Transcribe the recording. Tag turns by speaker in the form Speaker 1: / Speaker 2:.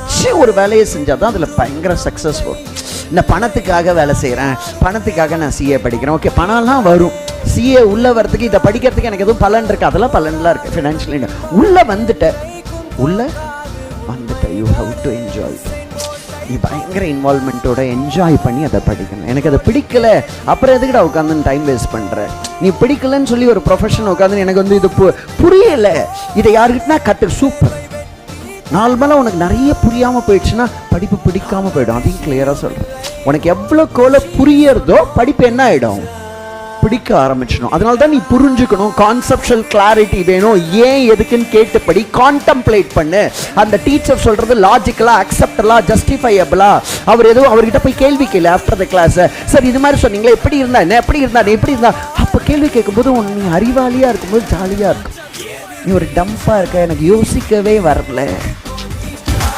Speaker 1: பிடிச்சி ஒரு வேலையை செஞ்சால் தான் அதில் பயங்கர சக்ஸஸ் வரும். இந்த பணத்துக்காக வேலை செய்கிறேன், பணத்துக்காக நான் சிஏ படிக்கிறேன், ஓகே பணம்லாம் வரும். சிஏ உள்ளே வரதுக்கு இதை படிக்கிறதுக்கு எனக்கு எதுவும் பலன் இருக்குது, அதெல்லாம் பலன்லாம் இருக்குது. ஃபினான்ஷியலி உள்ளே வந்துட்ட யூ ஹவ் டு என்ஜாய். நீ பயங்கர இன்வால்மெண்ட்டோட என்ஜாய் பண்ணி அதை படிக்கணும். எனக்கு அதை பிடிக்கல, அப்புறம் எதுக்கிட்ட உட்காந்து டைம் வேஸ்ட் பண்ணுற? நீ பிடிக்கலன்னு சொல்லி ஒரு ப்ரொஃபஷன் உட்காந்து எனக்கு வந்து இது புரியலை, இதை யாருக்கிட்டனா கற்று சூப்பர். நார்மலாக உனக்கு நிறைய புரியாமல் போயிடுச்சுன்னா படிப்பு பிடிக்காமல் போயிடும். அதையும் கிளியராக சொல்கிறேன். உனக்கு எவ்வளோ கோல புரியறதோ படிப்பு என்ன ஆகிடும், பிடிக்க ஆரம்பிச்சிடும். அதனால தான் நீ புரிஞ்சுக்கணும், கான்செப்ஷுவல் கிளாரிட்டி வேணும். ஏன் எதுக்குன்னு கேட்டுப்படி, கான்டம்ப்ளேட் பண்ணு. அந்த டீச்சர் சொல்றது லாஜிக்கலா, அக்செப்டலா, ஜஸ்டிஃபையபிளா. அவர் எதுவும் அவர்கிட்ட போய் கேள்வி கேளு ஆஃப்டர் த கிளாஸ். சார் இது மாதிரி சொன்னீங்களே, எப்படி இருந்தா என்ன, எப்படி இருந்தா அப்போ கேள்வி கேட்கும்போது நீ அறிவாளியா இருக்கும்போது ஜாலியா இருக்கும். நீ ஒரு டம்பா இருக்க, எனக்கு யோசிக்கவே வரல,